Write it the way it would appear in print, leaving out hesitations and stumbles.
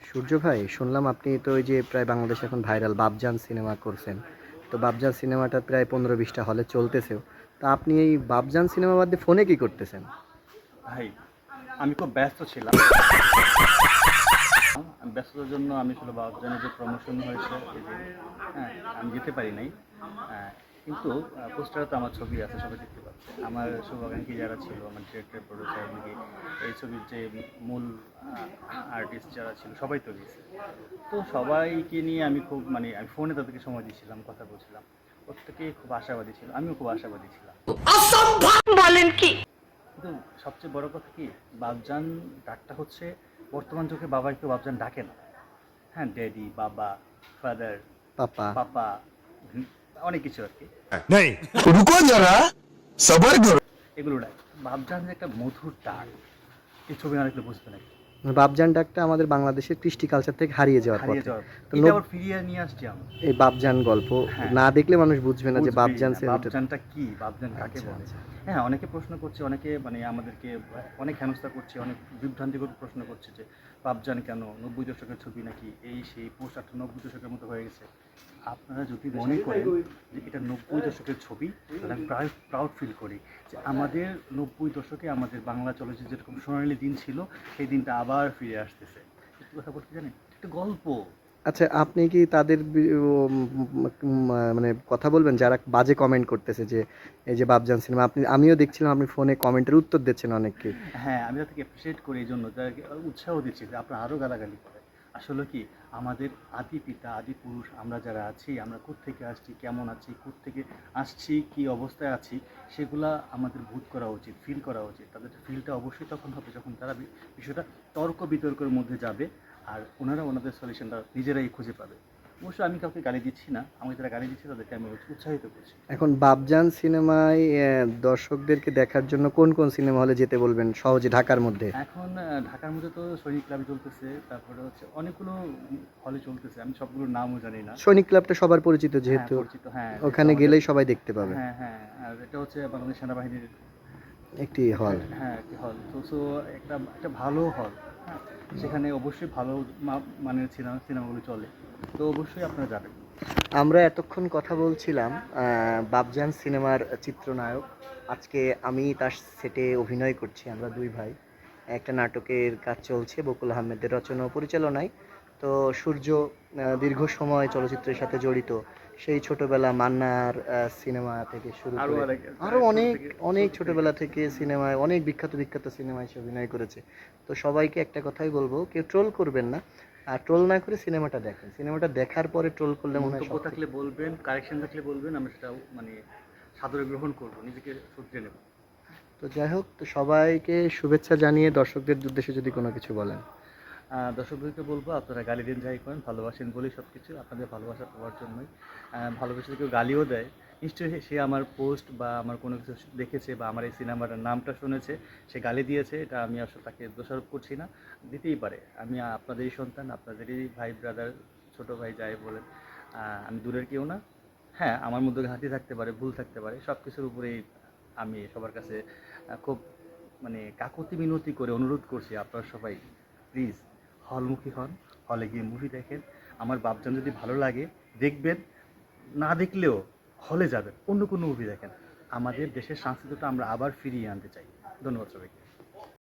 সূর্য ভাই, শুনলাম আপনি তো ওই যে প্রায় বাংলাদেশে এখন ভাইরাল বাপজান সিনেমা করছেন। তো বাপজান সিনেমাটা প্রায় 15-20টা হলে চলতেছেও। তা আপনি এই বাপজান সিনেমা বাদ দিয়ে ফোনে কি করতেছেন? ভাই, আমি খুব ব্যস্ত ছিলাম। ব্যস্ততার জন্য আমি আসলে বাবজানের যে প্রমোশন হয়েছে এই যে, হ্যাঁ, আমি যেতে পারি নাই। কিন্তু পোস্টারে তো আমার ছবি আছে, সবাই দেখতে পাচ্ছে। আমার শুভাকাঙ্ক্ষী যারা ছিল, আমার ডিরেক্টর, প্রডিউসার, এমনকি এই ছবির যে মূল আর্টিস্ট যারা ছিল সবাই তো গেছে। তো সবাইকে নিয়ে আমি খুব আমি ফোনে তাদেরকে সময় দিয়েছিলাম, কথা বলছিলাম। প্রত্যেকেই খুব আশাবাদী ছিল, আমিও খুব আশাবাদী ছিলাম। বলেন কি? কিন্তু সবচেয়ে বড় কথা কি, বাবজান ডাকটা হচ্ছে বর্তমান যুগে বাবাই কেউ বাবজান ডাকে না। হ্যাঁ, ড্যাডি, বাবা, ফাদার, পাপা। পাপা, অনেক কিছু আর কি, नहीं रुको जरा सबर करो। এগুলো ডাকে। বাবজান যে একটা মধুর ডাক, এই ছবি না দেখলে বুঝবে না। বাপজান ডাকটা আমাদের বাংলাদেশের কৃষ্টি কালচার থেকে হারিয়ে যাওয়ার হারিয়ে পথে। যাওয়ার, তো এটা আবার ফিরিয়ে নিয়ে আসছি আমরা। এই বাপজান গল্প হ্যাঁ, না দেখলে মানুষ বুঝবে না যে বুঝবেই বাপজান না সিনেমাটা। বাবজানটা কি, বাবজান কাকে আচ্ছা বলে। আচ্ছা। হ্যাঁ, অনেকে প্রশ্ন করছে, অনেকে আমাদেরকে অনেক হেনস্থা করছে, অনেক বিভ্রান্তিকর প্রশ্ন করছে যে বাবজান কেন, 90 দশকের ছবি নাকি, এই সেই পোস্ট 90 দশকের মতো হয়ে গেছে। আপনারা যদি মনে করেন যে এটা 90 দশকের ছবি, তাহলে আমি প্রাউড ফিল করি যে আমাদের 90 দশকে আমাদের বাংলা চলচ্চিত্র যেরকম সোনালী দিন ছিল, সেই দিনটা আবার ফিরে আসতেছে। একটু কথা বলতে জানেন, একটা গল্প। আচ্ছা, আপনি কি তাদের মানে কথা বলবেন যারা বাজে কমেন্ট করতেছে যে এই যে বাপজান সিনেমা, আমিও দেখছিলাম আপনি ফোনে কমেন্টের উত্তর দিচ্ছেন অনেককে। হ্যাঁ, আমি তাদেরকে অ্যাপ্রিসিয়েট করি এই জন্য, তাদেরকে উৎসাহ দিচ্ছি যে আপনারা আরও গালাগালি করেন। আসলে কি, আমাদের আদি পিতা, আদি পুরুষ আমরা যারা আছি, আমরা কোত্থেকে আসছি, কেমন আছি, কোত্থেকে আসছি, কী অবস্থায় আছি, সেগুলা আমাদের বোধ করা উচিত, ফিল করা উচিত। তাদের ফিলটা অবশ্যই তখন হবে যখন তারা বিষয়টা তর্ক বিতর্কের মধ্যে যাবে, আর ওনারা ওনাদের সলিউশনটা নিজেরাই খুঁজে পাবে। অবশ্যই আমি কাউকে গালি দিচ্ছি না, আমাকে যারা গালি দিচ্ছে তাদেরকে আমি উৎসাহিত করছি। এখন বাপজান সিনেমায় দর্শকদেরকে দেখার জন্য কোন কোন সিনেমা হলে যেতে বলবেন সহজে ঢাকার মধ্যে? এখন ঢাকার মধ্যে তো সৈনিক ক্লাবে চলতেছে, তারপরে হচ্ছে অনেকগুলো হলে চলতেছে, আমি সবগুলোর নামও জানি না। সৈনিক ক্লাবটা সবার পরিচিত হ্যাঁ, যেহেতু, পরিচিত, হ্যাঁ, যেহেতু ওখানে আমাদের। গেলেই সবাই দেখতে পাবে। হ্যাঁ, হ্যাঁ, আর এটা হচ্ছে বাংলাদেশ সেনাবাহিনীর একটি হল। হ্যাঁ, একটি হল। তো একটা একটা ভালো হল। হ্যাঁ, সেখানে অবশ্যই ভালো মানের সিনেমাগুলো চলে। তো অবশ্যই আপনারা যাবেন। আমরা এতক্ষণ কথা বলছিলাম বাপজান সিনেমার চিত্রনায়ক। আজকে আমি তার সেটে অভিনয় করছি, আমরা দুই ভাই। একটা নাটকের কাজ চলছে বকুল আহমেদের রচনা ও পরিচালনায়। তো সূর্য দীর্ঘ সময় চলচ্চিত্রের সাথে জড়িত। সেই ছোটবেলা মান্নার সিনেমা থেকে শুরু আরও করে অনেক, আরও ছোট অনেক থেকে অনেক ছোট থেকে ছোটবেলা থেকে সিনেমায় অনেক বিখ্যাত বিখ্যাত সিনেমায় সে অভিনয় করেছে। তো সবাইকে একটা কথাই বলবো, কেউ ট্রোল করবেন না, আর ট্রোল না করে সিনেমাটা দেখেন। সিনেমাটা দেখার পরে ট্রোল করলে মনে হয় মন্তব্য থাকলে বলবেন, কারেকশন থাকলে বলবেন, আমরা সেটা সাদরে গ্রহণ করব, নিজেকে শুধরে নেব। তো যাই হোক, তো সবাইকে শুভেচ্ছা জানিয়ে দর্শকদের উদ্দেশ্যে যদি কোনো কিছু বলেন। দর্শকদেরকে বলবো, আপনারা গালি দিন যাই করেন, ভালোবাসেন বলেই সব কিছু, আপনাদের ভালোবাসা পাওয়ার জন্যই। ভালোবেসে যদি কেউ গালিও দেয়, নিশ্চয়ই সে আমার পোস্ট বা আমার কোনো কিছু দেখেছে বা আমার এই সিনেমাটার নামটা শুনেছে, সে গালি দিয়েছে, এটা আমি আসলে তাকে দোষারোপ করছি না। দিতেই পারে, আমি আপনাদেরই সন্তান, আপনাদেরই ভাই, ব্রাদার, ছোটো ভাই, যাই বলেন। আমি দূরের কেউ না। হ্যাঁ, আমার মধ্যে ঘাটতি থাকতে পারে, ভুল থাকতে পারে, সব কিছুর উপরেই আমি সবার কাছে খুব কাকুতি মিনতি করে অনুরোধ করছি, আপনারা সবাই প্লিজ হলমুখী হন, হলে গিয়ে মুভি দেখেন। আমার বাপজান যদি ভালো লাগে দেখবেন, না দেখলেও হলে যাবেন, অন্য কোনো মুভি দেখেন। আমাদের দেশের সংস্কৃতিটা আমরা আবার ফিরিয়ে আনতে চাই। ধন্যবাদ সবাইকে।